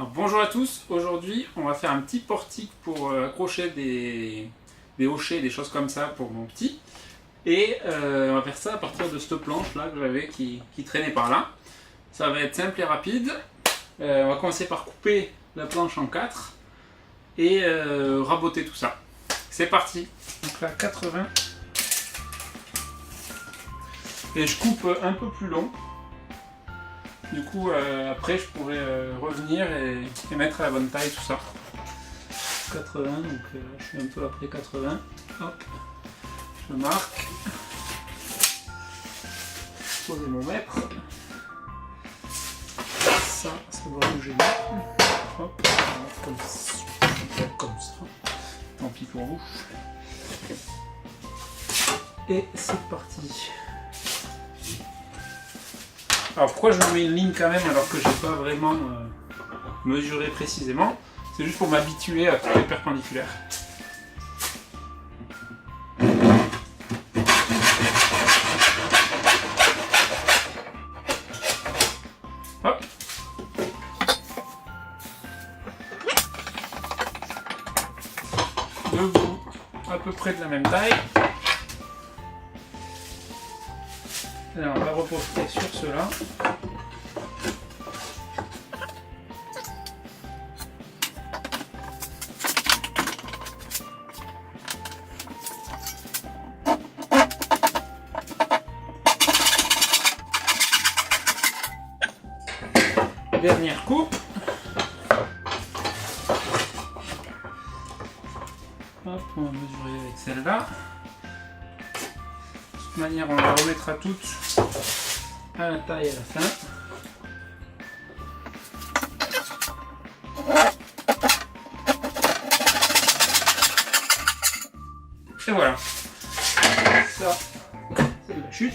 Alors, bonjour à tous, aujourd'hui on va faire un petit portique pour accrocher des hochets, des choses comme ça pour mon petit. Et on va faire ça à partir de cette planche là que j'avais qui traînait par là. Ça va être simple et rapide. On va commencer par couper la planche en 4 et raboter tout ça. C'est parti. Donc là 80. Et je coupe un peu plus long. Du coup, après, je pourrais revenir et mettre à la bonne taille tout ça. 80, donc je suis un peu après 80. Hop, je marque. Poser mon mètre. Ça doit bouger bien. Hop, comme ça. Tant pis pour vous. Et c'est parti. Alors pourquoi je me mets une ligne quand même alors que je n'ai pas vraiment mesuré précisément? C'est juste pour m'habituer à toutes les perpendiculaires. Hop. Deux bouts à peu près de la même taille. Alors on va reporter sur cela. Dernière coupe. Hop, on va mesurer avec celle-là. De toute manière, on la remettra toutes à la taille à la fin. Et voilà. Ça, c'est de la chute.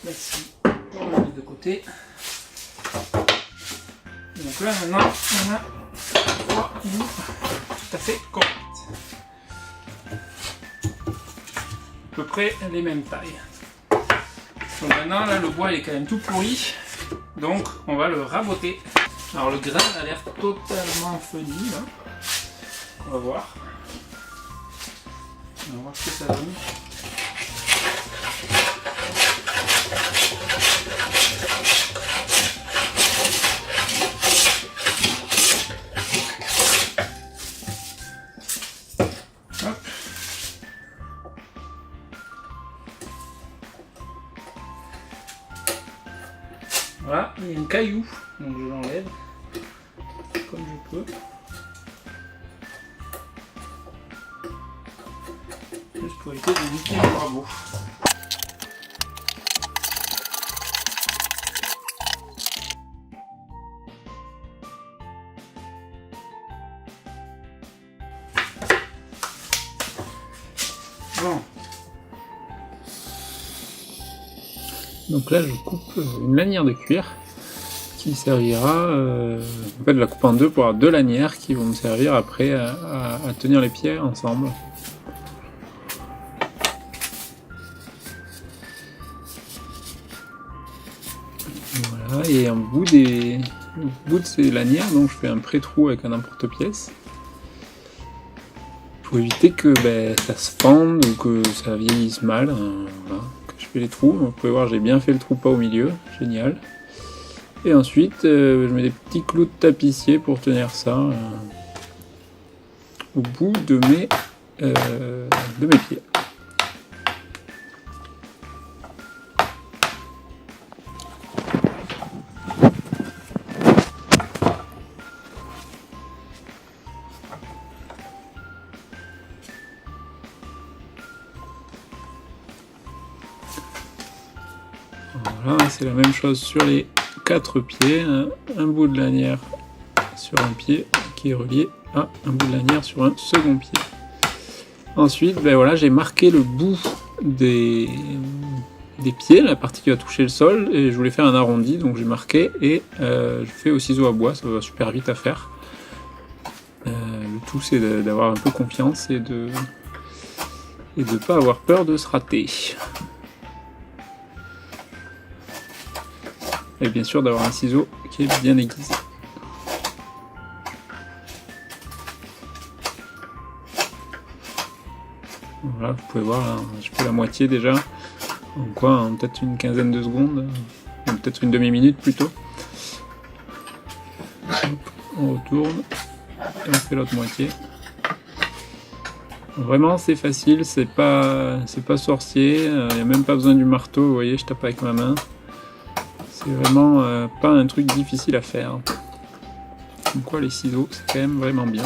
Celle-ci, on la met de côté. Donc là, maintenant, on a 3 bouts tout à fait corrects. À peu près les mêmes tailles. Donc maintenant, là, le bois il est quand même tout pourri. Donc, on va le raboter. Alors, le grain a l'air totalement funny, là. On va voir. On va voir ce que ça donne. Voilà, il y a un caillou, donc je l'enlève comme je peux. Juste pour éviter de niquer le rabot. Bon. Donc là je coupe une lanière de cuir qui servira, en fait je la coupe en deux pour avoir deux lanières qui vont me servir après à tenir les pieds ensemble. Voilà, et au bout de ces lanières, donc je fais un pré-trou avec un emporte-pièce pour éviter que ça se fende ou que ça vieillisse mal. Voilà. Je fais les trous, vous pouvez voir j'ai bien fait le trou pas au milieu, génial. Et ensuite je mets des petits clous de tapissier pour tenir ça au bout de mes pieds. Voilà, c'est la même chose sur les 4 pieds, un bout de lanière sur un pied qui est relié à un bout de lanière sur un second pied. Ensuite, voilà, j'ai marqué le bout des pieds, la partie qui va toucher le sol, et je voulais faire un arrondi, donc j'ai marqué et je fais au ciseau à bois, ça va super vite à faire. Le tout c'est d'avoir un peu confiance et de pas avoir peur de se rater. Et bien sûr d'avoir un ciseau qui est bien aiguisé. Voilà, vous pouvez voir, là, je fais la moitié déjà. En quoi, en peut-être une quinzaine de secondes, peut-être une demi-minute plutôt. Hop, on retourne et on fait l'autre moitié. Vraiment c'est facile, c'est pas sorcier, il n'y a même pas besoin du marteau, vous voyez, je tape avec ma main. C'est vraiment pas un truc difficile à faire. Comme quoi les ciseaux, c'est quand même vraiment bien.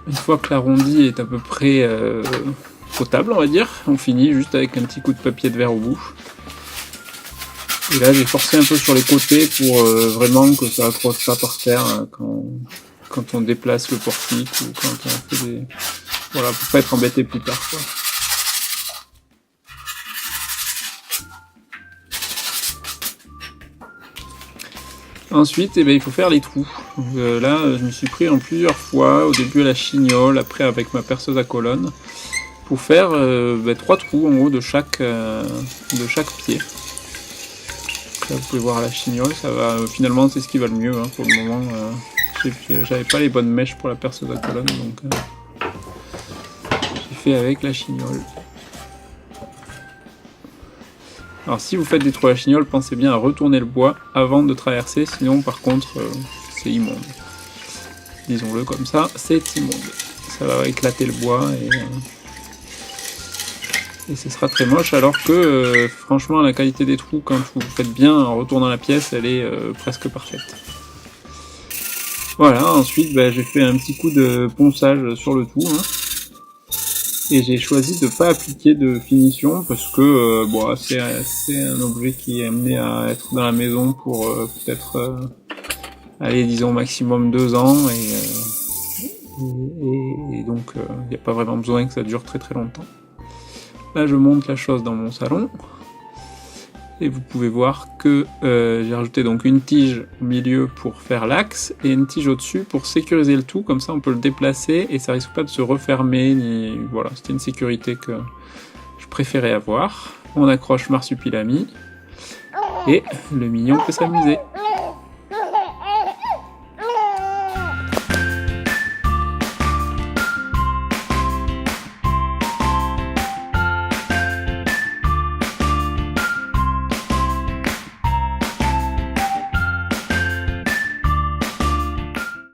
Une fois que l'arrondi est à peu près potable, on va dire, on finit juste avec un petit coup de papier de verre au bout. Et là j'ai forcé un peu sur les côtés pour vraiment que ça accroche pas par terre quand on déplace le portique ou quand on fait des... Voilà, pour pas être embêté plus tard, quoi. Ensuite, eh ben, il faut faire les trous. Là, je me suis pris en plusieurs fois, au début à la chignole, après avec ma perceuse à colonne, pour faire 3 trous en haut de chaque pied. Là, vous pouvez voir à la chignole, ça va. Finalement, c'est ce qui va le mieux hein, pour le moment. J'avais pas les bonnes mèches pour la perceuse à colonne, donc j'ai fait avec la chignole. Alors si vous faites des trous à la chignole, pensez bien à retourner le bois avant de traverser, sinon par contre c'est immonde. Disons-le comme ça, c'est immonde. Ça va éclater le bois et ce sera très moche, alors que franchement la qualité des trous quand vous faites bien en retournant la pièce, elle est presque parfaite. Voilà, ensuite j'ai fait un petit coup de ponçage sur le tout. Hein. Et j'ai choisi de pas appliquer de finition parce que c'est un objet qui est amené à être dans la maison pour peut-être allez disons maximum 2 ans et donc il n'y a pas vraiment besoin que ça dure très très longtemps. Là je monte la chose dans mon salon et vous pouvez voir que j'ai rajouté donc une tige au milieu pour faire l'axe et une tige au-dessus pour sécuriser le tout, comme ça on peut le déplacer et ça risque pas de se refermer, ni... voilà, c'était une sécurité que je préférais avoir. On accroche Marsupilami et le mignon peut s'amuser.